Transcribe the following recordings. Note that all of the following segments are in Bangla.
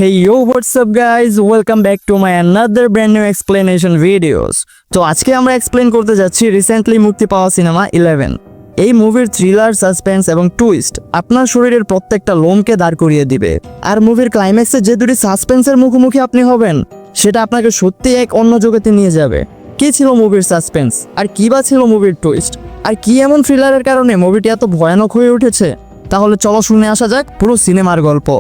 Hey yo, what's up guys? Welcome back to my another brand new explanation videos. তো আজকে আমরা এক্সপ্লেন করতে যাচ্ছি রিসেন্টলি মুক্তি পাওয়া সিনেমা 11। এই মুভির থ্রিলার, সাসপেন্স এবং টুইস্ট আপনার শরীরের প্রত্যেকটা লোমকে দাঁড় করিয়ে দিবে। আর মুভির ক্লাইম্যাক্সে যে দুটি সাসপেন্সের মুখোমুখি আপনি হবেন, সেটা আপনাকে সত্যি এক অন্য জগতে নিয়ে যাবে। কি ছিল মুভির সাসপেন্স, আর কি বা ছিল মুভির টুইস্ট, আর কি এমন থ্রিলারের কারণে মুভিটি এত ভয়ানক হয়ে উঠেছে? তাহলে চলো শুনে আসা যাক পুরো সিনেমার গল্প।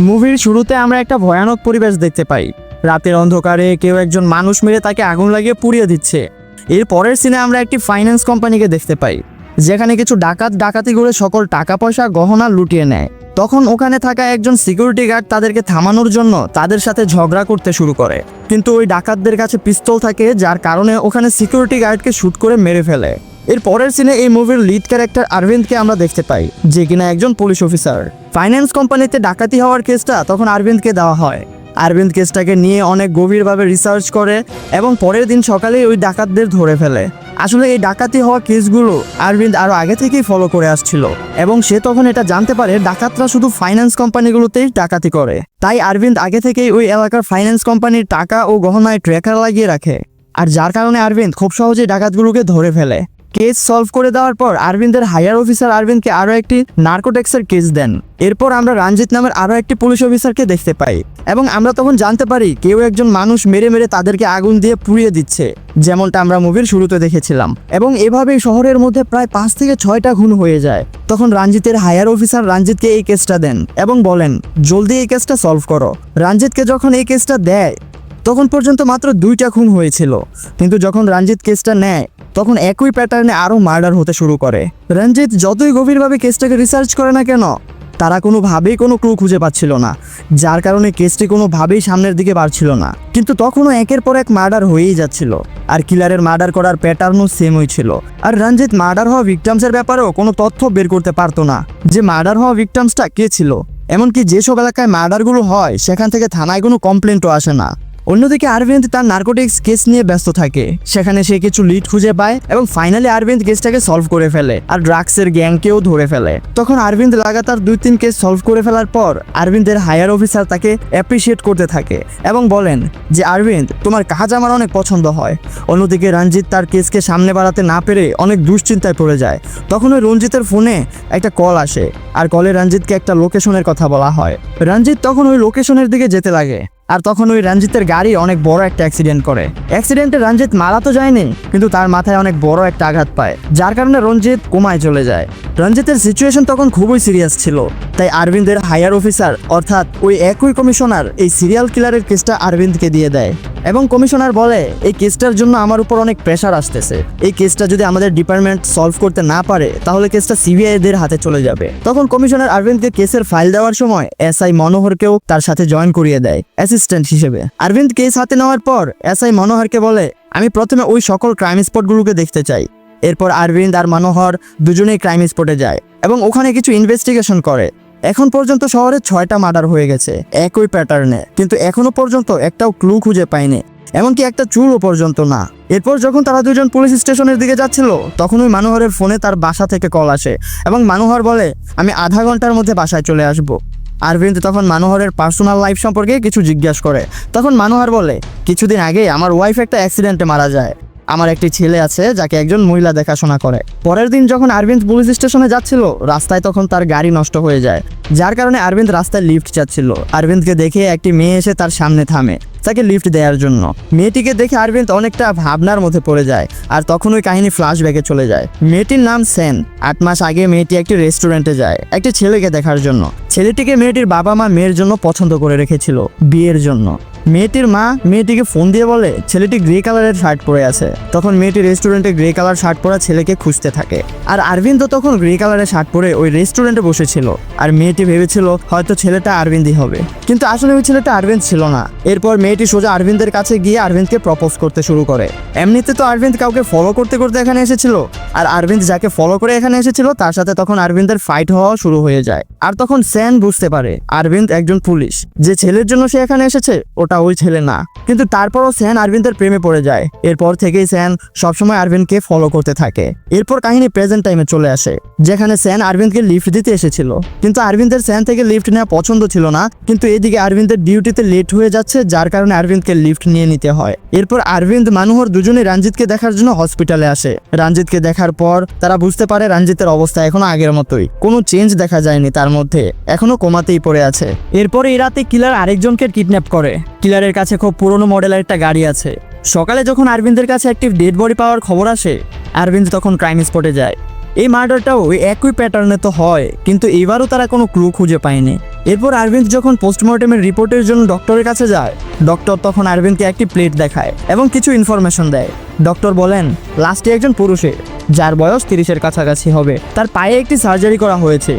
মুভির শুরুতে আমরা একটা ভয়ানক পরিবেশ দেখতে পাই। রাতের অন্ধকারে কেউ একজন মানুষ মেরে তাকে আগুন লাগিয়ে পুড়িয়ে দিচ্ছে। এর পরের সিনে আমরা একটি ফাইন্যান্স কোম্পানিকে দেখতে পাই, যেখানে কিছু ডাকাতি করে সকল টাকা পয়সা গহনা লুটিয়ে নেয়। তখন ওখানে থাকা একজন সিকিউরিটি গার্ড তাদেরকে থামানোর জন্য তাদের সাথে ঝগড়া করতে শুরু করে, কিন্তু ওই ডাকাতদের কাছে পিস্তল থাকে, যার কারণে ওখানে সিকিউরিটি গার্ডকে শুট করে মেরে ফেলে। এর পরের সিনে এই মুভির লিড ক্যারেক্টার আরবিন্দকে আমরা দেখতে পাই, যে কিনা একজন পুলিশ অফিসার। ফাইন্যান্স কোম্পানিতে ডাকাতি হওয়ার কেসটা তখন আরবিন্দকে দেওয়া হয়। আরবিন্দ কেসটাকে নিয়ে অনেক গভীরভাবে রিসার্চ করে এবং পরের দিন সকালেই ওই ডাকাতদের ধরে ফেলে। আসলে এই ডাকাতি হওয়া কেসগুলো আরবিন্দ আরও আগে থেকেই ফলো করে আসছিল, এবং সে তখন এটা জানতে পারে ডাকাতরা শুধু ফাইন্যান্স কোম্পানিগুলোতেই ডাকাতি করে। তাই আরবিন্দ আগে থেকেই ওই এলাকার ফাইন্যান্স কোম্পানির টাকা ও গহনায় ট্র্যাকার লাগিয়ে রাখে, আর যার কারণে আরবিন্দ খুব সহজেই ডাকাতগুলোকে ধরে ফেলে। কেস সলভ করে দেওয়ার পর আরবিন্দের হায়ার অফিসার আরবিন্দকে আরও একটি নার্কোটিক্সের কেস দেন। এরপর আমরা রঞ্জিত নামের আরও একটি পুলিশ অফিসারকে দেখতে পাই, এবং আমরা তখন জানতে পারি কেউ একজন মানুষ মেরে মেরে তাদেরকে আগুন দিয়ে পুড়িয়ে দিচ্ছে, যেমনটা আমরা মুভির শুরুতে দেখেছিলাম। এবং এভাবেই শহরের মধ্যে প্রায় 5 থেকে 6টা খুন হয়ে যায়। তখন রঞ্জিতের হায়ার অফিসার রঞ্জিতকে এই কেসটা দেন এবং বলেন জলদি এই কেসটা সলভ করো। রঞ্জিতকে যখন এই কেসটা দেয়, তখন পর্যন্ত মাত্র 2টা খুন হয়েছিল, কিন্তু যখন রঞ্জিত কেসটা নেয় তখন একই প্যাটার্নে আরও মার্ডার হতে শুরু করে। রঞ্জিত যতই গভীরভাবে কেসটাকে রিসার্চ করে না কেন, তারা কোনোভাবেই কোনো ক্লু খুঁজে পাচ্ছিল না, যার কারণে কেসটি কোনোভাবেই সামনের দিকে বাড়ছিল না। কিন্তু তখনও একের পর এক মার্ডার হয়েই যাচ্ছিল, আর কিলারের মার্ডার করার প্যাটার্নও সেমই ছিল। আর রঞ্জিত মার্ডার হওয়া ভিকটামসের ব্যাপারেও কোনো তথ্য বের করতে পারতো না, যে মার্ডার হওয়া ভিকটামসটা কে ছিল। এমনকি যেসব এলাকায় মার্ডারগুলো হয়, সেখান থেকে থানায় কোনো কমপ্লেন্টও আসে না। অন্যদিকে আরবিন্দ তার নার্কোটিক্স কেস নিয়ে ব্যস্ত থাকে। সেখানে সে কিছু লিড খুঁজে পায় এবং ফাইনালি আরবিন্দ কেসটাকে সলভ করে ফেলে, আর ড্রাগসের গ্যাংকেও ধরে ফেলে। তখন আরবিন্দ লাগাতার 2-3 কেস সলভ করে ফেলার পর আরবিন্দের হায়ার অফিসার তাকে অ্যাপ্রিসিয়েট করতে থাকে এবং বলেন যে আরবিন্দ, তোমার কাজ আমার অনেক পছন্দ হয়। অন্যদিকে রঞ্জিত তার কেসকে সামনে বাড়াতে না পেরে অনেক দুশ্চিন্তায় পড়ে যায়। তখন ওই রঞ্জিতের ফোনে একটা কল আসে, আর কলে রঞ্জিতকে একটা লোকেশনের কথা বলা হয়। রঞ্জিত তখন ওই লোকেশনের দিকে যেতে লাগে, আর তখন ওই রঞ্জিতের গাড়ি অনেক বড় একটা অ্যাক্সিডেন্ট করে। অ্যাক্সিডেন্টে রঞ্জিত মারা তো যায়নি, কিন্তু তার মাথায় অনেক বড় একটা আঘাত পায়, যার কারণে রঞ্জিত কোমায় চলে যায়। রঞ্জিতের সিচুয়েশন তখন খুবই সিরিয়াস ছিল, তাই আরবিন্দের হায়ার অফিসার অর্থাৎ ওই একই কমিশনার এই সিরিয়াল কিলারের কেসটা আরবিন্দকে দিয়ে দেয়, এবং কমিশনার বলে এই কেসটার জন্য আমার উপর অনেক প্রেশার আসতেছে। এই কেসটা যদি আমাদের ডিপার্টমেন্ট সলভ করতে না পারে, তাহলে কেসটা সিবিআইদের হাতে চলে যাবে। তখন কমিশনার আরবিন্দকে কেসের ফাইল দেওয়ার সময় এসআই মনোহরকেও তার সাথে জয়েন করিয়ে দেয় অ্যাসিস্ট্যান্ট হিসেবে। আরবিন্দ কেস হাতে নেওয়ার পর এসআই মনোহরকে বলে, আমি প্রথমে ওই সকল ক্রাইম স্পটগুলোকে দেখতে চাই। এরপর আরবিন্দ আর মনোহর দুজনেই ক্রাইম স্পটে যায় এবং ওখানে কিছু ইনভেস্টিগেশন করে। এখন পর্যন্ত শহরে 6টা মার্ডার হয়ে গেছে একই প্যাটার্নে, কিন্তু এখনো পর্যন্ত একটাও ক্লু খুঁজে পায়নি, এমনকি একটা চুলও পর্যন্ত না। এরপর যখন তারা দুজন পুলিশ স্টেশনের দিকে যাচ্ছিল, তখন ওই মনোহরের ফোনে তার বাসা থেকে কল আসে এবং মনোহর বলে আমি আধা ঘন্টার মধ্যে বাসায় চলে আসবো। আরবিন্দ তখন মনোহরের পার্সোনাল লাইফ সম্পর্কে কিছু জিজ্ঞাসা করে। তখন মনোহর বলে, কিছুদিন আগে আমার ওয়াইফ একটা অ্যাক্সিডেন্টে মারা যায়। আমার একটি ছেলে আছে যাকে একজন মহিলা দেখাশোনা করে। পরের দিন যখন আরবিন্দ পুলিশ স্টেশনে যাচ্ছিল, রাস্তায় তখন তার গাড়ি নষ্ট হয়ে যায়, যার কারণে আরবিন্দ রাস্তায় লিফট চাচ্ছিল। আরবিন্দকে দেখে একটি মেয়ে এসে তার সামনে থামে তাকে লিফট দেওয়ার জন্য। মেয়েটিকে দেখে আরবিন্দ অনেকটা ভাবনার মধ্যে পড়ে যায়, আর তখন ওই কাহিনী ফ্ল্যাশব্যাকে চলে যায়। মেয়েটির নাম সেন। 8 মাস আগে মেয়েটি একটি রেস্টুরেন্টে যায় একটি ছেলেকে দেখার জন্য। ছেলেটিকে মেয়েটির বাবা মা মেয়ের জন্য পছন্দ করে রেখেছিল বিয়ের জন্য। মেয়েটির মা মেয়েটিকে ফোন দিয়ে বলে ছেলেটি গ্রে কালারের শার্ট পরে আছে। তখন মেয়েটি রেস্টুরেন্টে গ্রে কালার শার্ট পরা ছেলেকে খুঁজতে থাকে, আর আরবিন্দ তখন গ্রে কালারের শার্ট পরে ওই রেস্টুরেন্টে বসেছিল। আর মেয়েটি ভেবেছিল হয়তো ছেলেটা আরবিন্দই হবে, কিন্তু আসলে ওই ছেলেটা আরবিন্দ ছিল না। এরপর মেয়েটি সোজা আরবিন্দের কাছে গিয়ে আরবিন্দকে প্রপোজ করতে শুরু করে। এমনিতে তো আরবিন্দ কাউকে ফলো করতে করতে এখানে এসেছিল, আর আরবিন্দ যাকে ফলো করে এখানে এসেছিল তার সাথে তখন আরবিন্দের ফাইট হওয়া শুরু হয়ে যায়। আর তখন স্যান বুঝতে পারে আরবিন্দ একজন পুলিশ, যে ছেলের জন্য সে এখানে এসেছে ওটা ওই ছেলে না। কিন্তু তারপরও স্যান আরবিন্দের প্রেমে পড়ে যায়। এরপর থেকেই স্যান সবসময় আরবিন্দকে ফলো করতে থাকে। এরপর কাহিনী প্রেজেন্ট টাইমে চলে আসে, যেখানে স্যান আরবিন্দকে লিফট দিতে এসেছিল, কিন্তু আরবিন্দের স্যান থেকে লিফট নেওয়া পছন্দ ছিল না। কিন্তু এদিকে আরবিন্দের ডিউটিতে লেট হয়ে যাচ্ছে, যার কারণে আরবিন্দকে লিফট নিয়ে নিতে হয়। এরপর আরবিন্দ মনোহর দুজনে রঞ্জিতকে দেখার জন্য হসপিটালে আসে। রঞ্জিতকে দেখার পর তারা বুঝতে পারে রঞ্জিতের অবস্থা এখনো আগের মতোই, কোনো চেঞ্জ দেখা যায়নি তার মধ্যে, এখনো কোমাতেই পড়ে আছে। এরপর এই রাতে কিলার আরেকজনকে কিডন্যাপ করে। কিলারের কাছে খুব পুরনো মডেলের একটা গাড়ি আছে। সকালে যখন আরবিন্দের কাছে একটি ডেড বডি পাওয়ার খবর আসে, আরবিন্দ তখন ক্রাইম স্পটে যায়। এই মার্ডারটাও ওই একই প্যাটার্নে তো হয়, কিন্তু এবারও তারা কোনো ক্লু খুঁজে পায়নি। এরপর আরবিন্দ যখন পোস্টমর্টমের রিপোর্টের জন্য ডক্টরের কাছে যায়, ডক্টর তখন আরবিন্দকে একটি প্লেট দেখায় এবং কিছু ইনফরমেশন দেয়। ডক্টর বলেন লাস্টে একজন পুরুষের, যার বয়স 30-এর কাছাকাছি হবে, তার পায়ে একটি সার্জারি করা হয়েছে,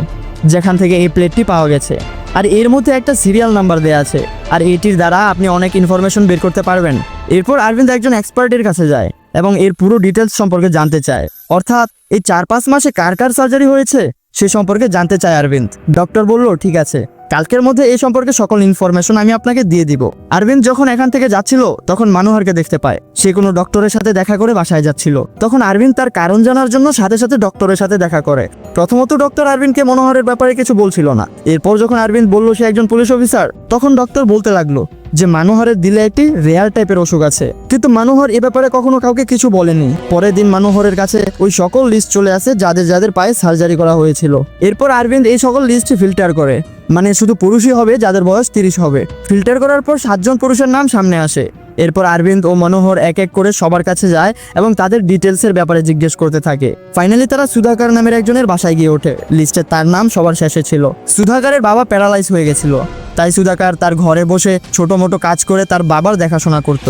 যেখান থেকে এই প্লেটটি পাওয়া গেছে। আর এর মধ্যে একটা সিরিয়াল নাম্বার দেওয়া আছে, আর এটির দ্বারা আপনি অনেক ইনফরমেশন বের করতে পারবেন। এরপর আরবিন্দ একজন এক্সপার্টের কাছে যায় এবং এর পুরো ডিটেলস সম্পর্কে জানতে চায়, অর্থাৎ এই 4-5 মাসে কার কার সার্জারি হয়েছে সে সম্পর্কে জানতে চায় আরবিন্দ। ডক্টর বলল ঠিক আছে, কালকের মধ্যে এই সম্পর্কে সকল ইনফরমেশন আমি আপনাকে দিয়ে দিব। আরবিন্দ যখন এখান থেকে যাচ্ছিল তখন মনোহরকে দেখতে পায়, সে কোনো ডক্টরের সাথে দেখা করে বাসায় যাচ্ছিল। তখন আরবিন্দ তার কারণ জানার জন্য সাথে সাথে ডক্টরের সাথে দেখা করে। প্রথমত ডক্টর আরবিন্দকে মনোহরের ব্যাপারে কিছু বলছিল না। এরপর যখন আরবিন্দ বলল সে একজন পুলিশ অফিসার, তখন ডক্টর বলতে লাগলো যে মনোহরের দিলে একটি রেয়ার টাইপের অসুখ আছে, কিন্তু মনোহর এ ব্যাপারে কখনো কাউকে কিছু বলেনি। পরের দিন মনোহরের কাছে ওই সকল লিস্ট চলে আসে যাদের যাদের পায়ে সার্জারি করা হয়েছিল। এরপর আরবিন্দ এই সকল লিস্ট ফিল্টার করে, মানে শুধু পুরুষই হবে যাদের বয়স 30 হবে। ফিল্টার করার পর 7 জন পুরুষের নাম সামনে আসে। এরপর আরবিন্দ ও মনোহর এক এক করে সবার কাছে যায় এবং তাদের ডিটেলসের ব্যাপারে জিজ্ঞেস করতে থাকে। ফাইনালি তারা সুধাকর নামের একজনের বাসায় গিয়ে ওঠে। লিস্টে তার নাম সবার শেষে ছিল। সুধাকরের বাবা প্যারালাইজ হয়ে গেছিল, তাই সুধাকর তার ঘরে বসে ছোট মোটো কাজ করে তার বাবার দেখাশোনা করত।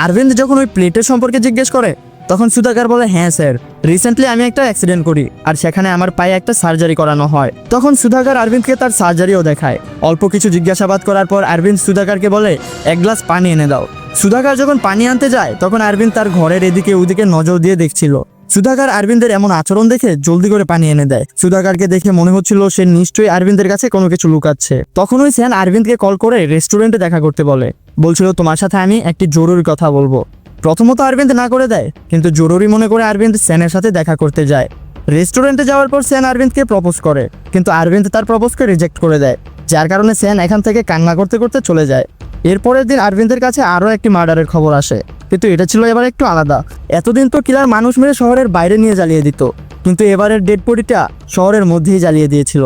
আরবিন্দ যখন ওই প্লেটের সম্পর্কে জিজ্ঞেস করে, তখন সুধাকর বলে হ্যাঁ স্যার, রিসেন্টলি আমি একটা অ্যাক্সিডেন্ট করি আর সেখানে আমার পায়ে একটা সার্জারি করানো হয়। তখন সুধাকর আরবিন্দকে তার সার্জারিও দেখায়। অল্প কিছু জিজ্ঞাসাবাদ করার পর আরবিন্দ সুধাকরকে বলে 1 গ্লাস পানি এনে দাও। সুধাকর যখন পানি আনতে যায় তখন আরবিন্দ তার ঘরের এদিকে ওদিকে নজর দিয়ে দেখছিল। সুধাকর আরবিন্দের এমন আচরণ দেখে জলদি করে পানি এনে দেয়। সুধাকরকে দেখে মনে হচ্ছিল সে নিশ্চয়ই আরবিন্দের কাছে কোনো কিছু লুকাচ্ছে। তখন ওই স্যান আরবিন্দকে কল করে রেস্টুরেন্টে দেখা করতে বলছিল তোমার সাথে আমি একটি জরুরি কথা বলবো। প্রথমত আরবিন্দ না করে দেয়, কিন্তু জরুরি মনে করে আরবিন্দ স্যানের সাথে দেখা করতে যায়। রেস্টুরেন্টে যাওয়ার পর স্যান আরবিন্দকে প্রপোজ করে, কিন্তু আরবিন্দ তার প্রপোজকে রিজেক্ট করে দেয়, যার কারণে স্যান এখান থেকে কান্না করতে করতে চলে যায়। এরপরের দিন আরবিন্দের কাছে আরও একটি মার্ডারের খবর আসে, কিন্তু এটা ছিল এবার একটু আলাদা। এতদিন তো কিলার মানুষ মেরে শহরের বাইরে নিয়ে জ্বালিয়ে দিত, কিন্তু এবারের ডেড বডিটা শহরের মধ্যেই জ্বালিয়ে দিয়েছিল।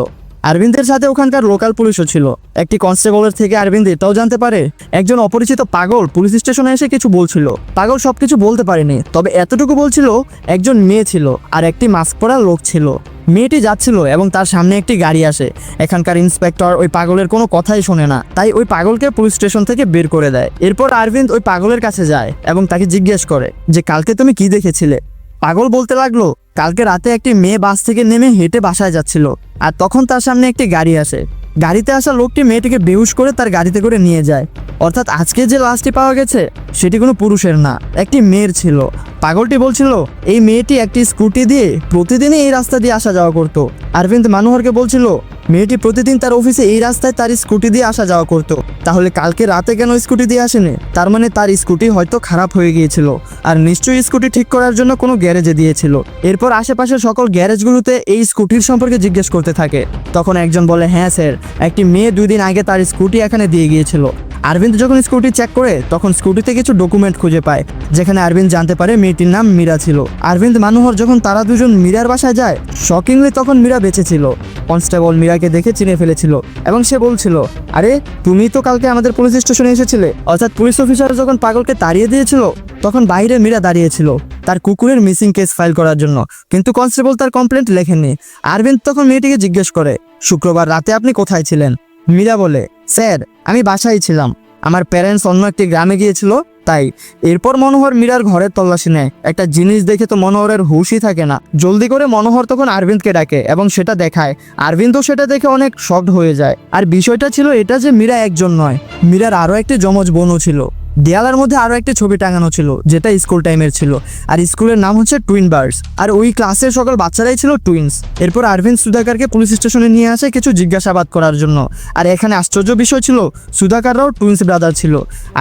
আরবিন্দের সাথে ওখানকার লোকাল পুলিশও ছিল। একটি কনস্টেবলের থেকে আরবিন্দ এটাও জানতে পারে একজন অপরিচিত পাগল পুলিশ স্টেশনে এসে কিছু বলছিল। পাগল সবকিছু বলতে পারেনি, তবে এতটুকু বলছিল একজন মেয়ে ছিল আর একটি মাস্ক পরা লোক ছিল। মেয়েটি যাচ্ছিল এবং তার সামনে একটি গাড়ি আসে। এখানকার ইন্সপেক্টর ওই পাগলের কোনো কথাই শোনে না, তাই ওই পাগলকে পুলিশ স্টেশন থেকে বের করে দেয়। এরপর আরবিন্দ ওই পাগলের কাছে যায় এবং তাকে জিজ্ঞেস করে যে কালকে তুমি কি দেখেছিলে। পাগল বলতে লাগলো কালকে রাতে একটি মেয়ে বাস থেকে নেমে হেঁটে বাসায় যাচ্ছিল, আর তখন তার সামনে একটি গাড়ি আসে। গাড়িতে আসা লোকটি মেয়েটিকে বেহুশ করে তার গাড়িতে করে নিয়ে যায়। অর্থাৎ আজকে যে লাশটি পাওয়া গেছে সেটি কোনো পুরুষের না, একটি মেয়ের ছিল। পাগলটি বলছিল এই মেয়েটি একটি স্কুটি দিয়ে প্রতিদিনই এই রাস্তা দিয়ে আসা যাওয়া করতো। আরবিন্দ মনোহরকে বলছিল মেয়েটি প্রতিদিন তার অফিসে এই রাস্তায় তার স্কুটি দিয়ে আসা যাওয়া করতো, তাহলে কালকে রাতে কেন স্কুটি দিয়ে আসেনি? তার মানে তার স্কুটি হয়তো খারাপ হয়ে গিয়েছিল, আর নিশ্চয়ই স্কুটি ঠিক করার জন্য কোনো গ্যারেজে দিয়েছিল। এরপর আশেপাশের সকল গ্যারেজগুলোতে এই স্কুটির সম্পর্কে জিজ্ঞেস করতে থাকে। তখন একজন বলে হ্যাঁ স্যার, একটি মেয়ে 2 দিন আগে তার স্কুটি এখানে দিয়ে গিয়েছিল। আরবিন্দ যখন স্কুটি চেক করে তখন স্কুটিতে কিছু ডকুমেন্ট খুঁজে পায়, যেখানে আরবিন্দ জানতে পারে মেয়েটির নাম মীরা ছিল। আরবিন্দ মনোহর যখন তারা দুজন মীরার বাসায় যায়, শকিংলি তখন মীরা বেঁচে ছিল। কনস্টেবল মীরাকে দেখে চিনে ফেলেছিল এবং সে বলছিল আরে তুমি তো কালকে আমাদের পুলিশ স্টেশনে এসেছিলে। অর্থাৎ পুলিশ অফিসার যখন পাগলকে তাড়িয়ে দিয়েছিল তখন বাইরে মীরা দাঁড়িয়েছিল তার কুকুরের মিসিং কেস ফাইল করার জন্য, কিন্তু কনস্টেবল তার কমপ্লেন্ট লেখেননি। আরবিন্দ তখন মেয়েটিকে জিজ্ঞেস করে শুক্রবার রাতে আপনি কোথায় ছিলেন? মীরা বলে স্যার আমি বাসায় ছিলাম, আমার প্যারেন্টস অন্য একটি গ্রামে গিয়েছিল তাই। এরপর মনোহর মীরার ঘরের তল্লাশি নেয়। একটা জিনিস দেখে তো মনোহরের হুশই থাকে না। জলদি করে মনোহর তখন আরবিন্দকে ডাকে এবং সেটা দেখায়। আরবিন্দও সেটা দেখে অনেক শকড হয়ে যায়। আর বিষয়টা ছিল এটা যে মীরা একজন নয়, মীরার আরও একটি যমজ বোনও ছিল। দেয়ালের মধ্যে আরও একটি ছবি টাঙানো ছিল, যেটা স্কুল টাইমের ছিল, আর স্কুলের নাম হচ্ছে টুইন বার্ডস, আর ওই ক্লাসের সকল বাচ্চারাই ছিল টুইন্স। এরপর আরভিন সুধাকারকে পুলিশ স্টেশনে নিয়ে আসে কিছু জিজ্ঞাসাবাদ করার জন্য। আর এখানে আশ্চর্য বিষয় ছিল, সুধাকাররাও টুইন্স ব্রাদার ছিল।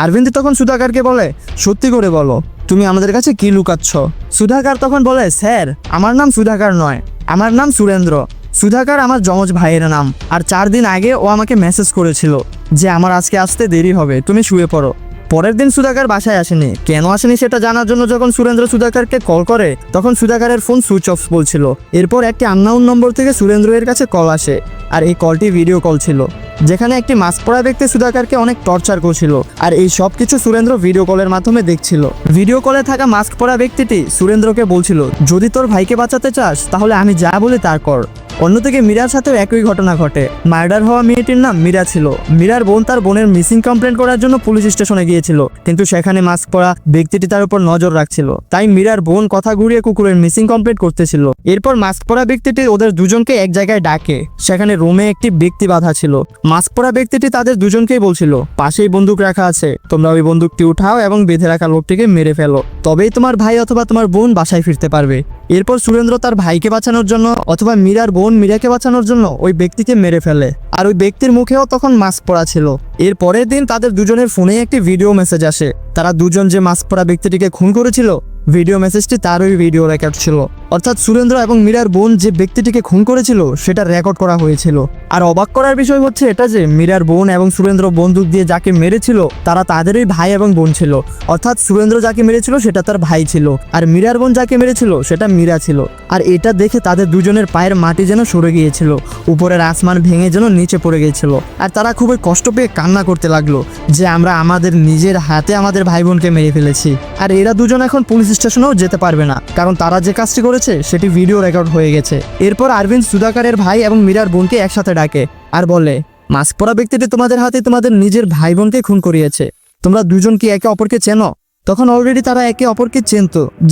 আরভিন তখন সুধাকারকে বলে, সত্যি করে বলো, তুমি আমাদের কাছে কি লুকাচ্ছ? সুধাকার তখন বলে, স্যার, আমার নাম সুধাকার নয়, আমার নাম সুরেন্দ্র। সুধাকার আমার যমজ ভাইয়ের নাম। আর 4 দিন আগে ও আমাকে মেসেজ করেছিল যে আমার আজকে আসতে দেরি হবে, তুমি শুয়ে পড়ো। পরের দিন সুধাকার বাসায় আসেনি। কেন আসেনি সেটা জানার জন্য যখন সুরেন্দ্র সুধাকারকে কল করে, তখন সুধাকারের ফোন সুইচ অফ বলছিল। এরপর একটি আননোন নম্বর থেকে সুরেন্দ্রের কাছে কল আসে, আর এই কলটি ভিডিও কল ছিল, যেখানে একটি মাস্ক পরা ব্যক্তি সুধাকারকে অনেক টর্চার করছিল। আর এই সব কিছু সুরেন্দ্র ভিডিও কলের মাধ্যমে দেখছিল। ভিডিও কলে থাকা মাস্ক পরা ব্যক্তিটি সুরেন্দ্রকে বলছিল, যদি তোর ভাইকে বাঁচাতে চাস তাহলে আমি যা বলি তা কর। অন্যদিকে মীরার সাথেও একই ঘটনা ঘটে। মার্ডার হওয়া মেয়েটির নাম মীরা ছিল। মীরার বোন তার বোনের মিসিং কমপ্লেন করার জন্য পুলিশ স্টেশনে গিয়েছিল, কিন্তু সেখানে মাস্ক পরা ব্যক্তিটি তার উপর নজর রাখছিল। তাই মীরার বোন কথা ঘুরিয়ে কুকুরের মিসিং কমপ্লেন করতেছিল। এরপর মাস্ক পরা ব্যক্তিটি ওদের দুজনকে এক জায়গায় ডাকে। সেখানে রুমে একটি ব্যক্তি বাঁধা ছিল। মাস্ক পরা ব্যক্তিটি তাদের দুজনকেই বলছিল, পাশেই বন্দুক রাখা আছে, তোমরা ওই বন্দুকটি উঠাও এবং বেঁধে রাখা লোকটিকে মেরে ফেলো, তবেই তোমার ভাই অথবা তোমার বোন বাসায় ফিরতে পারবে। এরপর সুরেন্দ্র তার ভাইকে বাঁচানোর জন্য অথবা মীরার বোন মীরাকে বাঁচানোর জন্য ওই ব্যক্তিকে মেরে ফেলে। আর ওই ব্যক্তির মুখেও তখন মাস্ক পরা ছিল। এর পরের দিন তাদের দুজনের ফোনে একটি ভিডিও মেসেজ আসে। তারা দুজন যে মাস্ক পরা ব্যক্তিটিকে খুন করেছিল, ভিডিও মেসেজটি তারই ভিডিও রেকর্ড ছিল। অর্থাৎ সুরেন্দ্র এবং মীরার বোন যে ব্যক্তিটিকে খুন করেছিল সেটা রেকর্ড করা হয়েছিল। আর অবাক করার বিষয় হচ্ছে এটা যে মীরার বোন এবং সুরেন্দ্র বন্দুক দিয়ে যাকে মেরেছিল তারা তাদেরই ভাই এবং বোন ছিল। অর্থাৎ সুরেন্দ্র যাকে মেরেছিল সেটা তার ভাই ছিল, আর মীরার বোন যাকে মেরেছিল সেটা মীরা ছিল। আর এটা দেখে তাদের দুজনের পায়ের মাটি যেন সরে গিয়েছিল, উপরের আসমান ভেঙে যেন নিচে পড়ে গিয়েছিল। আর তারা খুবই কষ্ট পেয়ে কান্না করতে লাগলো যে আমরা আমাদের নিজের হাতে আমাদের ভাই বোনকে মেরে ফেলেছি। আর এরা দুজন এখন পুলিশ স্টেশনেও যেতে পারবে না, কারণ তারা যে কাজটি করেছে সেটি ভিডিও রেকর্ড হয়ে গেছে। এরপর আরভিন সুধাকারের ভাই এবং মীরার বোনকে একসাথে ডাকে আর বলে, মাস্ক পরা ব্যক্তিটি তোমাদের হাতে তোমাদের নিজের ভাই বোনকে খুন করিয়েছে। তোমরা দুজন কি একে অপরকে চেনো? তখন অলরেডি তারা একে অপরকে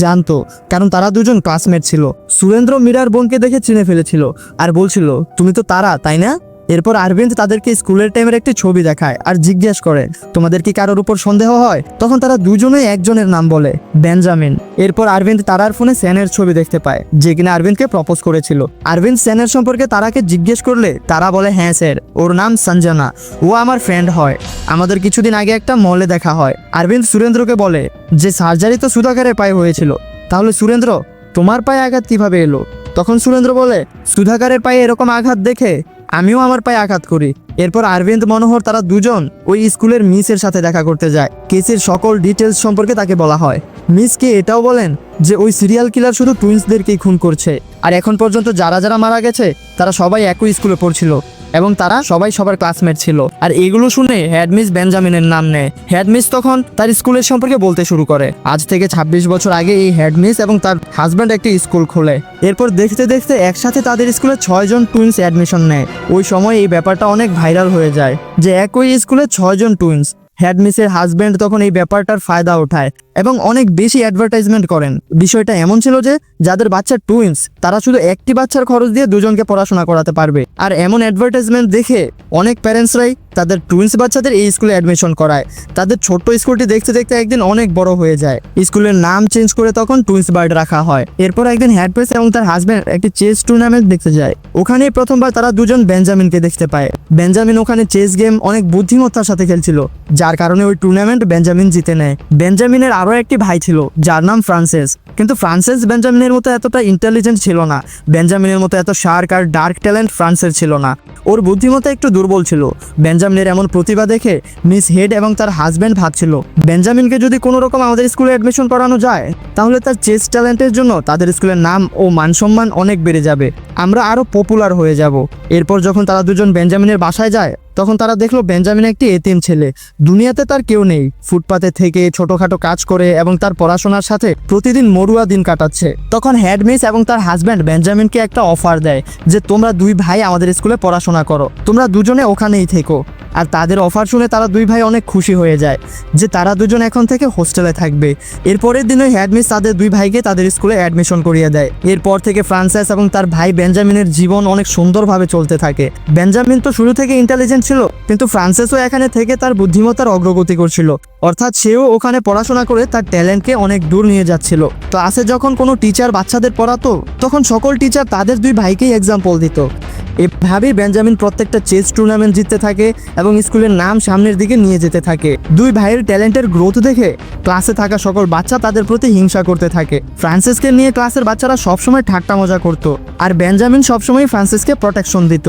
জানতো, কারণ তারা দুজন ক্লাসমেট ছিল। সুরেন্দ্র মীরার বোনকে দেখে চিনে ফেলেছিল আর বলছিল, তুমি তো তারা, তাই না? এরপর আরভিন্দ তাদেরকে স্কুলের টাইমের একটি ছবি দেখায় আর জিজ্ঞেস করে, তোমাদের কি কারোর উপর সন্দেহ হয়? তখন তারা দুজনেই একজনের নাম বলে, বেঞ্জামিন। এরপর আরভিন্দ তারার ফোনে স্যানের ছবি দেখতে পায়, যে কিনা আরভিন্দকে প্রপোজ করেছিল। আরভিন্দ স্যানের সম্পর্কে তারাকে জিজ্ঞেস করলে তারা বলে, হ্যাঁ স্যার, ওর নাম সঞ্জনা, ও আমার ফ্রেন্ড হয়, আমাদের কিছুদিন আগে একটা মলে দেখা হয়। আরভিন্দ সুরেন্দ্রকে বলে যে সার্জারি তো সুধাকারের পায়ে হয়েছিল, তাহলে সুরেন্দ্র তোমার পায়ে আঘাত কিভাবে এলো? তখন সুরেন্দ্র বলে, সুধাকারের পায়ে এরকম আঘাত দেখে আমিও আমার পায়ে আঘাত করি। এরপর আরভিন্দ মনোহর তারা দুজন ওই স্কুলের মিসের সাথে দেখা করতে যায়। কেসের সকল ডিটেলস সম্পর্কে তাকে বলা হয়। মিসকে এটাও বলেন যে ওই সিরিয়াল কিলার শুধু টুইন্সদেরকেই খুন করছে, আর এখন পর্যন্ত যারা যারা মারা গেছে তারা সবাই একই স্কুলে পড়ছিল এবং তারা সবাই সবার ক্লাসমেট ছিল। আর এগুলো শুনে হেডমিস বেঞ্জামিনের নাম নেয়। হেডমিস তখন তার স্কুলের সম্পর্কে বলতে শুরু করে। আজ থেকে 26 বছর আগে এই হেডমিস এবং তার হাজব্যান্ড একটি স্কুল খোলে। এরপর দেখতে দেখতে একসাথে তাদের স্কুলে 6 জন টুইন্স অ্যাডমিশন নেয়। ওই সময় এই ব্যাপারটা অনেক ভাইরাল হয়ে যায় যে একই স্কুলে 6 জন টুইন্স। হেডমিসের হাজব্যান্ড তখন এই ব্যাপারটার ফায়দা ওঠায় এবং অনেক বেশি অ্যাডভার্টাইজমেন্ট করেন। বিষয়টা এমন ছিল যে যাদের বাচ্চা টুইন্স তারা শুধু একটি বাচ্চার খরচ দিয়ে দুজনকে পড়াশোনা করাতে পারবে। আর এমন অ্যাডভার্টাইজমেন্ট দেখে অনেক প্যারেন্টসরাই তাদের টুইন্স বাচ্চাদের এই স্কুলে অ্যাডমিশন করায়। তাদের ছোট্ট স্কুলটি দেখতে দেখতে একদিন অনেক বড় হয়ে যায়। স্কুলের নাম চেঞ্জ করে তখন টুইন্স বার্ড রাখা হয়। এরপর একদিন হেডমিস এবং তার হাজব্যান্ড একটি চেস টুর্নামেন্ট দেখতে যায়। ওখানেই প্রথমবার তারা দুজন বেঞ্জামিনকে দেখতে পায়। বেঞ্জামিন ওখানে চেস গেম অনেক বুদ্ধিমত্তার সাথে খেলছিল, যার কারণে ওই টুর্নামেন্ট বেঞ্জামিন জিতে নেয়। বেঞ্জামিনের আরও একটি ভাই ছিল যার নাম ফ্রান্সেস, কিন্তু ফ্রান্সেস বেঞ্জামিনের মতো এতটা ইন্টেলিজেন্ট ছিল না। বেঞ্জামিনের মতো এত শার্ক আর ডার্ক ট্যালেন্ট ফ্রান্সের ছিল না। ওর বুদ্ধিমত্তা একটু দুর্বল ছিল। বেঞ্জামিনের এমন প্রতিভা দেখে মিস হেড এবং তার হাজব্যান্ড ভাবছিল, বেঞ্জামিনকে যদি কোনো রকম আমাদের স্কুলে অ্যাডমিশন করানো যায় তাহলে তার চেস ট্যালেন্টের জন্য তাদের স্কুলের নাম ও মানসম্মান অনেক বেড়ে যাবে, আমরা আরও পপুলার হয়ে যাব। এরপর যখন তারা দুজন বেঞ্জামিনের বাসায় যায় তখন তারা দেখলো বেঞ্জামিন একটি এতিম ছেলে, দুনিয়াতে তার কেউ নেই, ফুটপাতে থেকে ছোটখাটো কাজ করে এবং তার পড়াশোনার সাথে প্রতিদিন মরুয়া দিন কাটাচ্ছে। তখন হেডমিস এবং তার হাজব্যান্ড বেঞ্জামিনকে একটা অফার দেয় যে তোমরা দুই ভাই আমাদের স্কুলে পড়াশোনা করো, তোমরা দুজনে ওখানেই থেকো। আর তাদের অফার শুনে তারা দুই ভাই অনেক খুশি হয়ে যায় যে তারা দুজন এখন থেকে হোস্টেলে থাকবে। এরপরের দিনে হেডমিস তাদের দুই ভাইকে তাদের স্কুলে অ্যাডমিশন করিয়ে দেয়। এরপর থেকে ফ্রান্সিস এবং তার ভাই বেঞ্জামিনের জীবন অনেক সুন্দরভাবে চলতে থাকে। বেঞ্জামিন তো শুরু থেকে ইন্টেলিজেন্ট ছিল, কিন্তু ফ্রান্সিসও এখানে থেকে তার বুদ্ধিমত্তার অগ্রগতি করছিল, অর্থাৎ সেও ওখানে পড়াশোনা করে তার ট্যালেন্টকে অনেক দূর নিয়ে যাচ্ছিল। ক্লাসে যখন কোনো টিচার বাচ্চাদের পড়াতো তখন সকল টিচার তাদের দুই ভাইকেই এক্সাম্পল দিত। এভাবেই বেঞ্জামিন প্রত্যেকটা চেস টুর্নামেন্ট জিততে থাকে এবং স্কুলের নাম সামনের দিকে নিয়ে যেতে থাকে। দুই ভাইয়ের ট্যালেন্টের গ্রোথ দেখে ক্লাসে থাকা সকল বাচ্চা তাদের প্রতি হিংসা করতে থাকে। ফ্রান্সিসকে নিয়ে ক্লাসের বাচ্চারা সবসময় ঠাট্টা মজা করত, আর বেঞ্জামিন সবসময় ফ্রান্সিসকে প্রোটেকশন দিত।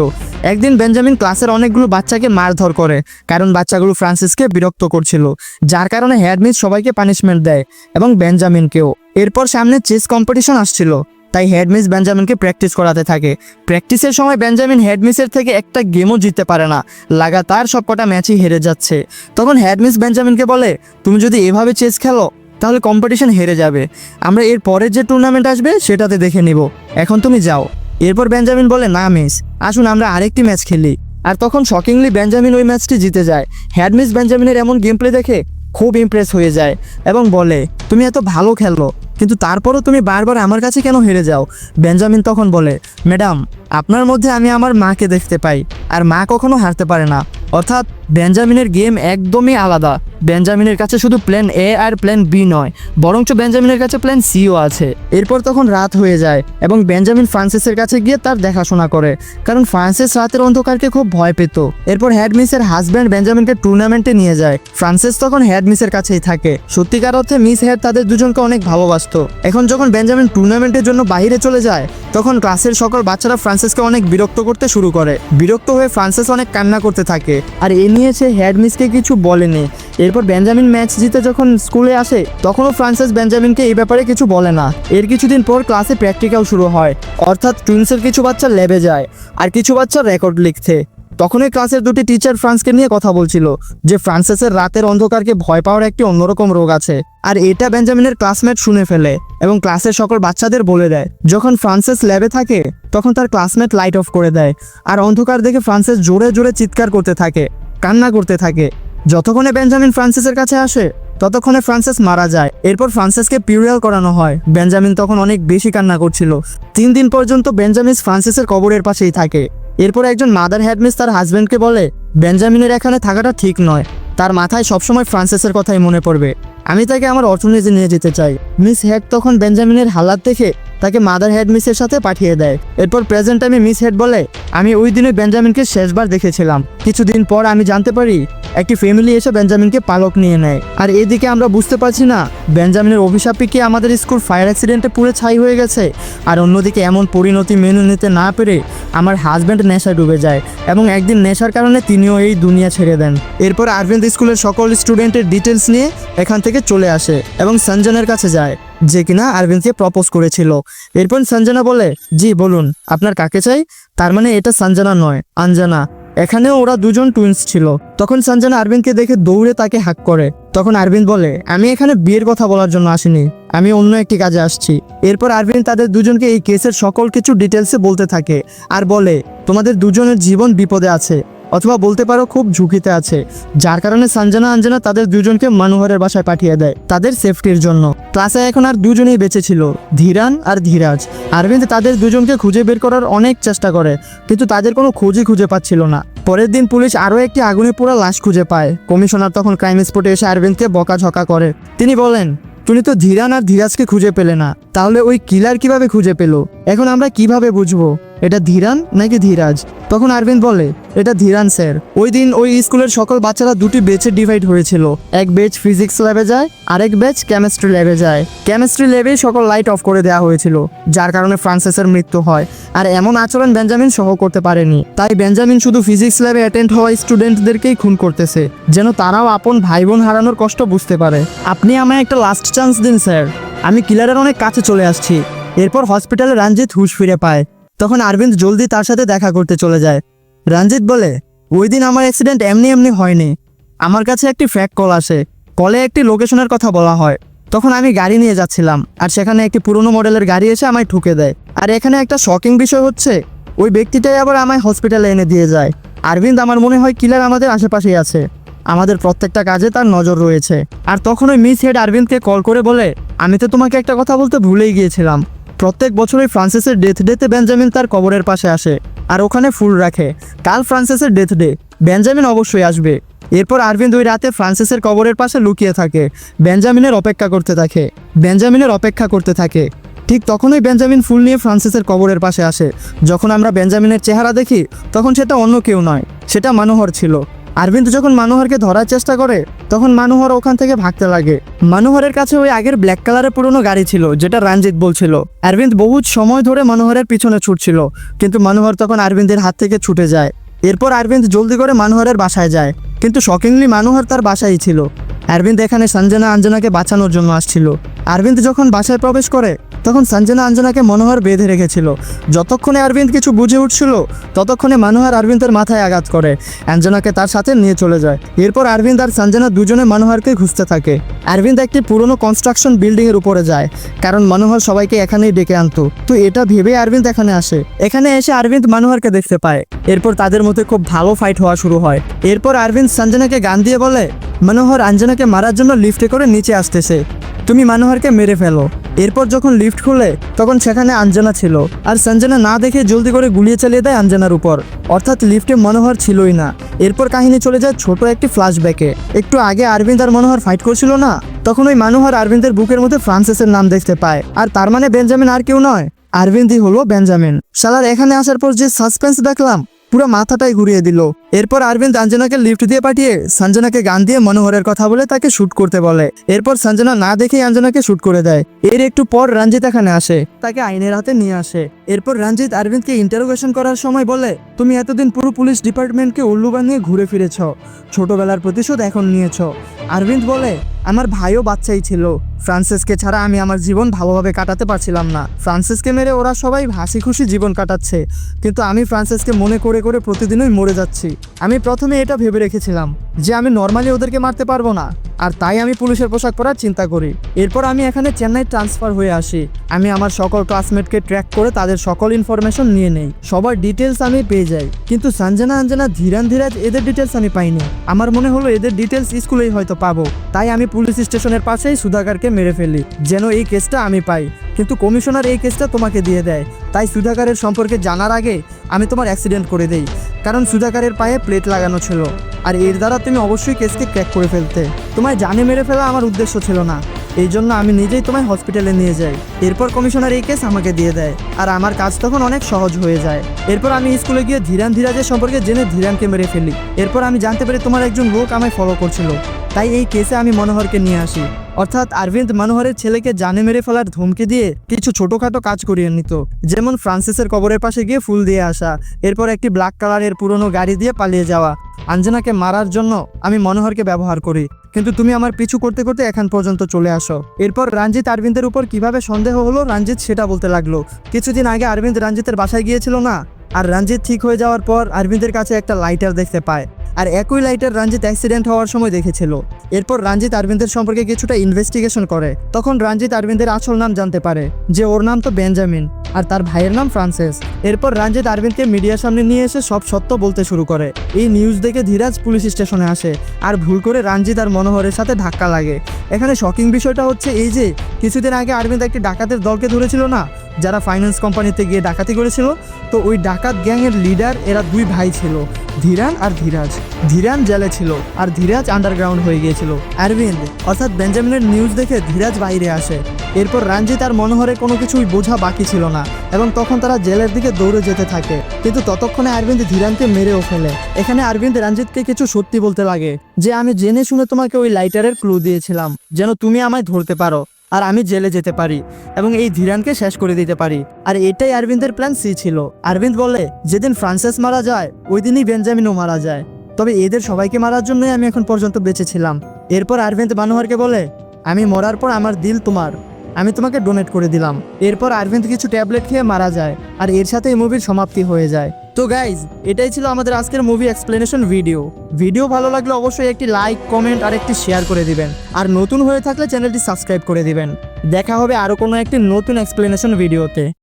একদিন বেঞ্জামিন ক্লাসের অনেকগুলো বাচ্চাকে মারধর করে, কারণ বাচ্চাগুলো ফ্রান্সিসকে বিরক্ত করছিল, যার কারণে হেডমিস সবাইকে পানিশমেন্ট দেয় এবং বেঞ্জামিনকেও। এরপর সামনে চেস কম্পিটিশন আসছিল, তাই হেডমিস বেঞ্জামিনকে প্র্যাকটিস করাতে থাকে। প্র্যাকটিসের সময় বেঞ্জামিন হেডমিসের থেকে একটা গেমও জিততে পারে না, লাগাতার সবকটা ম্যাচই হেরে যাচ্ছে। তখন হেডমিস বেঞ্জামিনকে বলে, তুমি যদি এভাবে চেস খেলো তাহলে কম্পিটিশন হেরে যাবে, আমরা এর পরের যে টুর্নামেন্ট আসবে সেটাতে দেখে নিব, এখন তুমি যাও। এরপর বেঞ্জামিন বলে, না মিস, আসুন আমরা আরেকটি ম্যাচ খেলি। আর তখন শকিংলি বেঞ্জামিন ওই ম্যাচটি জিতে যায়। হেডমিস বেঞ্জামিনের এমন গেম প্লে দেখে খুব ইমপ্রেস হয়ে যায় এবং বলে, তুমি এত ভালো খেলো, কিন্তু তারপরও তুমি বারবার আমার কাছে কেন হেরে যাও? বেঞ্জামিন তখন বলে, ম্যাডাম, আপনার মধ্যে আমি আমার মাকে দেখতে পাই, আর মা কখনো হারতে পারে না। অর্থাৎ বেঞ্জামিনের গেম একদমই আলাদা। বেঞ্জামিনের কাছে শুধু প্ল্যান এ আর প্ল্যান বি নয়, বরঞ্চ বেঞ্জামিনের কাছে প্ল্যান সিও আছে। এরপর তখন রাত হয়ে যায় এবং বেঞ্জামিন ফ্রান্সিসের কাছে গিয়ে তার দেখাশোনা করে, কারণ ফ্রান্সিস রাতের অন্ধকারকে খুব ভয় পেত। এরপর হেডমিসের হাজব্যান্ড বেঞ্জামিনকে টুর্নামেন্টে নিয়ে যায়। ফ্রান্সিস তখন হেডমিসের কাছেই থাকে। সত্যিকার অর্থে মিস হেড তাদের দুজনকে অনেক ভালোবাসত। এখন যখন বেঞ্জামিন টুর্নামেন্টের জন্য বাইরে চলে যায়, তখন ক্লাসের সকল বাচ্চারা ফ্রান্সিসকে অনেক বিরক্ত করতে শুরু করে। বিরক্ত হয়ে ফ্রান্সিস অনেক কান্না করতে থাকে, আর এ নিয়ে সে হেডমিসকে কিছু বলেনি। এরপর বেঞ্জামিন ম্যাচ জিতে যখন স্কুলে আসে, তখনও ফ্রান্সিস বেঞ্জামিনকে এই ব্যাপারে কিছু বলে না। এর কিছুদিন পর ক্লাসে প্র্যাকটিক্যাল শুরু হয়, অর্থাৎ টুইন্সের কিছু বাচ্চা ল্যাবে যায় আর কিছু বাচ্চা রেকর্ড লিখতে। তখনই ক্লাসের দুটি টিচার ফ্রান্সকে নিয়ে কথা বলছিল যে ফ্রান্সিসের রাতের অন্ধকারকে ভয় পাওয়ার একটি অন্যরকম রোগ আছে, আর এটা বেঞ্জামিনের ক্লাসমেট শুনে ফেলে এবং ক্লাসের সকল বাচ্চাদের বলে দেয়। যখন ফ্রান্সিস ল্যাবে থাকে তখন তার ক্লাসমেট লাইট অফ করে দেয়, আর অন্ধকার দেখে ফ্রান্সিস জোরে জোরে চিৎকার করতে থাকে, কান্না করতে থাকে। যতক্ষণে বেঞ্জামিন ফ্রান্সিসের কাছে আসে ততক্ষণে ফ্রান্সিস মারা যায়। এরপর ফ্রান্সিসকে পিউরিয়াল করানো হয়। বেঞ্জামিন তখন অনেক বেশি কান্না করছিল। 3 দিন পর্যন্ত বেঞ্জামিন ফ্রান্সিসের কবরের পাশেই থাকে। এরপর একজন মাদার হেডমিস তার হাজব্যান্ডকে বলে, বেঞ্জামিনের এখানে থাকাটা ঠিক নয়, তার মাথায় সবসময় ফ্রান্সিসের কথাই মনে পড়বে, আমি তাকে আমার অর্থনীতি নিয়ে যেতে চাই। মিস হেড তখন বেঞ্জামিনের হালাত দেখে তাকে মাদার হেডমিসের সাথে পাঠিয়ে দেয়। এরপর প্রেজেন্ট টাইমে মিস হেড বলে, আমি ওই দিনে বেঞ্জামিনকে শেষবার দেখেছিলাম। কিছুদিন পর আমি জানতে পারি একটি ফ্যামিলি এসে বেঞ্জামিনকে পালক নিয়ে নেয়। আর এদিকে আমরা বুঝতে পারছি না বেঞ্জামিনের অভিশাপে কি আমাদের স্কুল ফায়ার অ্যাক্সিডেন্টে পুরো ছাই হয়ে গেছে, আর অন্যদিকে এমন পরিণতি মেনে নিতে না পেরে আমার হাজব্যান্ড নেশায় ডুবে যায় এবং একদিন নেশার কারণে তিনিও এই দুনিয়া ছেড়ে দেন। এরপর আরভিন্দ স্কুলের সকল স্টুডেন্টের ডিটেলস নিয়ে এখান থেকে চলে আসে এবং সঞ্জনার কাছে যায়, যে কিনা আরভিন্দকে প্রপোজ করেছিল। এরপর সঞ্জনা বলে, জি বলুন, আপনার কাকে চাই? তার মানে এটা সঞ্জনা নয়, আঞ্জনা। এখানেও ওরা দুজন টুইন্স ছিল। তখন সঞ্জনা আরভিন্দকে দেখে দৌড়ে তাকে হাক করে। তখন আরভিন্দ বলে, আমি এখানে বিয়ের কথা বলার জন্য আসিনি, আমি অন্য একটি কাজে আসছি। এরপর আরভিন্দ তাদের দুজনকে এই কেসের সকল কিছু ডিটেলসে বলতে থাকে আর বলে, তোমাদের দুজনের জীবন বিপদে আছে, অথবা বলতে পারো খুব ঝুঁকিতে আছে, যার কারণে সঞ্জনা আঞ্জনা তাদের দুজনকে মনোহরের বাসায় পাঠিয়ে দেয় তাদের সেফটির জন্য। ক্লাসে এখন আর দুজনেই বেঁচে ছিল, ধীরান আর ধীরাজ। আরভিন্দ তাদের দুজনকে খুঁজে বের করার অনেক চেষ্টা করে, কিন্তু তাদের কোনো খোঁজই খুঁজে পাচ্ছিল না। পরের দিন পুলিশ আরও একটি আগুনে পোড়া লাশ খুঁজে পায়। কমিশনার তখন ক্রাইম স্পটে এসে আরভিন্দকে বকাঝকা করে। তিনি বলেন, তুমি তো ধীরান আর ধীরাজকে খুঁজে পেলে না, তাহলে ওই কিলার কিভাবে খুঁজে পেলো? এখন আমরা কিভাবে বুঝবো এটা ধীরান নাকি ধীরাজ? তখন আরভিন্দ বলে, এটা ধীরান স্যার। ওই দিন ওই স্কুলের সকল বাচ্চারা দুটি বেচে ডিভাইড হয়েছিল। এক বেচ ফিজিক্স ল্যাবে যায়, আরেক বেচ কেমিস্ট্রি ল্যাবে যায়। কেমিস্ট্রি ল্যাবে সকল লাইট অফ করে দেওয়া হয়েছিল, যার কারণে ফ্রান্সিসের মৃত্যু হয়। আর এমন আচরণ বেঞ্জামিন সহ করতে পারেনি, তাই বেঞ্জামিন শুধু ফিজিক্স ল্যাবে অ্যাটেন্ড হওয়া স্টুডেন্টদেরকেই খুন করতেছে, যেন তারাও আপন ভাই বোন হারানোর কষ্ট বুঝতে পারে। আপনি আমায় একটা লাস্ট চান্স দিন স্যার, আমি কিলারের অনেক কাছে চলে আসছি। এরপর হসপিটালে রঞ্জিত হুঁশ ফিরে পায়। তখন আরভিন্দ জলদি তার সাথে দেখা করতে চলে যায়। রঞ্জিত বলে, ওই দিন আমার অ্যাক্সিডেন্ট এমনি এমনি হয়নি, আমার কাছে একটি ফ্যাক কল আসে, কলে একটি লোকেশনের কথা বলা হয়। তখন আমি গাড়ি নিয়ে যাচ্ছিলাম, আর সেখানে একটি পুরনো মডেলের গাড়ি এসে আমায় ঠুকে দেয়। আর এখানে একটা শকিং বিষয় হচ্ছে, ওই ব্যক্তিটাই আবার আমায় হসপিটালে এনে দিয়ে যায়। আরবিন্দ আমার মনে হয় কিলার আমাদের আশেপাশেই আছে, আমাদের প্রত্যেকটা কাজে তার নজর রয়েছে। আর তখন ওই মিস হেড আরবিন্দকে কল করে বলে, আমি তো তোমাকে একটা কথা বলতে ভুলেই গিয়েছিলাম, প্রত্যেক বছরই ফ্রান্সিসের ডেথ ডেতে বেঞ্জামিন তার কবরের পাশে আসে আর ওখানে ফুল রাখে। কাল ফ্রান্সিসের ডেথ ডে, বেঞ্জামিন অবশ্যই আসবে। এরপর আরবিন্দ ওই রাতে ফ্রান্সিসের কবরের পাশে লুকিয়ে থাকে, বেঞ্জামিনের অপেক্ষা করতে থাকে। ঠিক তখনই বেঞ্জামিন ফুল নিয়ে ফ্রান্সিসের কবরের পাশে আসে। যখন আমরা বেঞ্জামিনের চেহারা দেখি তখন সেটা অন্য কেউ নয়, সেটা মানুহর ছিল। আরবিন্দ যখন মানুহরকে ধরার চেষ্টা করে তখন মানুহর ওখান থেকে ভাগতে লাগে। মানুহরের কাছে ওই আগের ব্ল্যাক কালারের পুরনো গাড়ি ছিল যেটা রঞ্জিত বলছিল। আরবিন্দ বহুত সময় ধরে মানুহরের পিছনে ছুটছিল, কিন্তু মানুহর তখন আরবিন্দের হাত থেকে ছুটে যায়। এরপর আরবিন্দ জলদি করে মানুহরের বাসায় যায়, কিন্তু শকিংলি মানুহর তার বাসায় ছিল। আরবিন্দ এখানে সঞ্জনা আঞ্জনাকে বাঁচানোর জন্য আসছিল। আরবিন্দ যখন বাসায় প্রবেশ করে তখন সঞ্জনা আঞ্জনাকে মনোহর বেঁধে রেখেছিল। যতক্ষণে আরবিন্দ কিছু বুঝে উঠছিল ততক্ষণে মনোহর আরবিন্দের মাথায় আঘাত করে আঞ্জনাকে তার সাথে নিয়ে চলে যায়। এরপর আরবিন্দ আর সঞ্জনা দুজনে মনোহরকে খুঁজতে থাকে। আরবিন্দ একটি পুরনো কনস্ট্রাকশন বিল্ডিংয়ের উপরে যায়, কারণ মনোহর সবাইকে এখানেই ডেকে আনতো। তো এটা ভেবে আরবিন্দ এখানে আসে। এখানে এসে আরবিন্দ মনোহরকে দেখতে পায়। এরপর তাদের মধ্যে খুব ভালো ফাইট হওয়া শুরু হয়। এরপর আরবিন্দ সঞ্জনাকে গান দিয়ে বলে, মনোহর আঞ্জনাকে মারার জন্য লিফটে করে নিচে আসতেছে, তুমি মনোহরকে মেরে ফেলো। এরপর যখন লিফট খুলে তখন সেখানে আঞ্জনা ছিল, আর সঞ্জনা না দেখে জলদি করে গুলিয়ে চালিয়ে দেয় আঞ্জনার উপর, অর্থাৎ লিফটে মনোহর ছিলই না। এরপর কাহিনী চলে যায় ছোট একটি ফ্ল্যাশব্যাকে। একটু আগে আরবিন্দ আর মনোহর ফাইট করছিল না, তখন ওই মনোহর আরবিন্দের বুকের মধ্যে ফ্রান্সিসের নাম দেখতে পায়, আর তার মানে বেঞ্জামিন আর কেউ নয়, আরবিন্দই হলো বেঞ্জামিন। শালার এখানে আসার পর যে সাসপেন্স দেখলাম পুরো মাথাটাই ঘুরিয়ে দিল। এরপর আরবিন্দ আঞ্জনাকে লিফট দিয়ে পাঠিয়ে সঞ্জনাকে গান দিয়ে মনোহরের কথা বলে তাকে শুট করতে বলে। এরপর সঞ্জনা না দেখেই আঞ্জনাকে শুট করে দেয়। এর একটু পর রঞ্জিত এখানে আসে, তাকে আইনের হাতে নিয়ে আসে। এরপর রঞ্জিত আরবিন্দকে ইন্টারোগেশন করার সময় বলে, তুমি এতদিন পুরো পুলিশ ডিপার্টমেন্টকে উল্লু বানিয়ে ঘুরে ফিরেছ, ছোটবেলার প্রতিশোধ এখন নিয়েছ। আরবিন্দ বলে, আমার ভাইও বাচ্চাই ছিল, ফ্রান্সিসকে ছাড়া আমি আমার জীবন ভালোভাবে কাটাতে পারছিলাম না। ফ্রান্সিসকে মেরে ওরা সবাই হাসি খুশি জীবন কাটাচ্ছে, কিন্তু আমি ফ্রান্সিসকে মনে করে করে প্রতিদিনই মরে যাচ্ছি। আমি প্রথমে এটা ভেবে রেখেছিলাম যে আমি নর্মালি ওদেরকে মারতে পারবো না, আর তাই আমি পুলিশের পোশাক পরার চিন্তা করি। এরপর আমি এখানে চেন্নাই ট্রান্সফার হয়ে আসি। আমি আমার সকল ক্লাসমেটকে ট্র্যাক করে তাদের সকল ইনফরমেশন নিয়ে নেই, সবার ডিটেলস আমি পেয়ে যাই। কিন্তু সঞ্জনা আঞ্জনা ধীরাজ এদের ডিটেলস আমি পাইনি। আমার মনে হলো এদের ডিটেলস স্কুলেই হয়তো পাবো, তাই আমি পুলিশ স্টেশনের পাশেই সুধাকরকে মেরে ফেলি যেন এই কেসটা আমি পাই। কিন্তু কমিশনার এই কেসটা তোমাকে দিয়ে দেয়, তাই সুধাকরের সম্পর্কে জানার আগে আমি তোমার অ্যাক্সিডেন্ট করে দেই, কারণ সুধাকরের পায়ে প্লেট লাগানো ছিল, আর এর দ্বারা তুমি অবশ্যই কেসকে ক্র্যাক করে ফেলতে। তোমায় জানে মেরে ফেলা আমার উদ্দেশ্য ছিল না, এই জন্য আমি নিজেই তোমায় হসপিটালে নিয়ে যাই। এরপর কমিশনার এই কেস আমাকে দিয়ে দেয়, আর আমার কাজ তখন অনেক সহজ হয়ে যায়। এরপর আমি স্কুলে গিয়ে ধীরাজের সম্পর্কে জেনে ধীরানকে মেরে ফেলি। এরপর আমি জানতে পারি তোমার একজন লোক আমায় ফলো করছিল, তাই এই কেসে আমি মনোহরকে নিয়ে আসি। অর্থাৎ আরবিন্দ মনোহরের ছেলেকে জানে মেরে ফেলার ধমকি দিয়ে কিছু ছোটোখাটো কাজ করিয়ে নিত, যেমন ফ্রান্সিসের কবরের পাশে গিয়ে ফুল দিয়ে আসা, এরপর একটি ব্ল্যাক কালারের পুরনো গাড়ি দিয়ে পালিয়ে যাওয়া। আঞ্জনাকে মারার জন্য আমি মনোহরকে ব্যবহার করি, কিন্তু তুমি আমার পিছু করতে করতে এখন পর্যন্ত চলে আসো। এরপর রঞ্জিত আরবিন্দের উপর কিভাবে সন্দেহ হলো রঞ্জিত সেটা বলতে লাগলো। কিছুদিন আগে আরবিন্দ রঞ্জিতের বাসায় গিয়েছিল না, আর রঞ্জিত ঠিক হয়ে যাওয়ার পর আরবিন্দের কাছে একটা লাইটার দেখতে পায়, আর একই লাইটার রঞ্জিত অ্যাক্সিডেন্ট হওয়ার সময় দেখেছিল। এরপর রঞ্জিত আরবিন্দের সম্পর্কে কিছুটা ইনভেস্টিগেশন করে, তখন রঞ্জিত আরবিন্দের আসল নাম জানতে পারে, যে ওর নাম তো বেঞ্জামিন আর তার ভাইয়ের নাম ফ্রান্সিস। এরপর রঞ্জিত আরবিন্দকে মিডিয়ার সামনে নিয়ে এসে সব সত্য বলতে শুরু করে। এই নিউজ দেখে ধীরাজ পুলিশ স্টেশনে আসে, আর ভুল করে রঞ্জিত আর মনোহরের সাথে ধাক্কা লাগে। এখানে শকিং বিষয়টা হচ্ছে এই যে কিছুদিন আগে আরবিন্দ একটি ডাকাতের দলকে ধরেছিল না, যারা ফাইন্যান্স কোম্পানিতে গিয়ে ডাকাতি করেছিল। তো ওই ডাকাত গ্যাংয়ের লিডার এরা দুই ভাই ছিল, ধীরান আর ধীরাজ। ধীরান জেলে ছিল আর ধীরাজ আন্ডারগ্রাউন্ড হয়ে গিয়েছিল। আরবিন্দ অর্থাৎ বেঞ্জামিনের নিউজ দেখে ধীরাজ বাইরে আসে। এরপর রঞ্জিত আর মনোহরের কোনো কিছুই বোঝা বাকি ছিল না, এবং তখন তারা জেলের দিকে দৌড়ে যেতে থাকে। কিন্তু ততক্ষণে আরবিন্দ ধীরানকে মেরেও ফেলে। এখানে আরবিন্দ রঞ্জিতকে কিছু সত্যি বলতে লাগে, যে আমি জেনে শুনে তোমাকে ওই লাইটারের ক্লু দিয়েছিলাম যেন তুমি আমায় ধরতে পারো আর আমি জেলে যেতে পারি এবং এই ধীরানকে শেষ করে দিতে পারি। আর এটাই আরবিন্দের প্ল্যান সি ছিল। আরবিন্দ বলে, যেদিন ফ্রান্সিস মারা যায় ওই দিনই বেঞ্জামিনও মারা যায়, তবে এদের সবাইকে মারার জন্যই আমি এখন পর্যন্ত বেঁচে ছিলাম। এরপর আরবিন্দ মনোহরকে বলে, আমি মরার পর আমার দিল তোমার, আমি তোমাকে ডোনেট করে দিলাম। এরপর আরবিন্দ কিছু ট্যাবলেট খেয়ে মারা যায়, আর এর সাথে এই মুভির সমাপ্তি হয়ে যায়। তো গাইজ, এটাই ছিল আমাদের আজকের মুভি এক্সপ্লেনেশন ভিডিও ভালো লাগলে অবশ্যই একটি লাইক, কমেন্ট আর একটি শেয়ার করে দিবেন, আর নতুন হয়ে থাকলে চ্যানেলটি সাবস্ক্রাইব করে দিবেন। দেখা হবে আরও কোনো একটি নতুন এক্সপ্লেনেশন ভিডিওতে।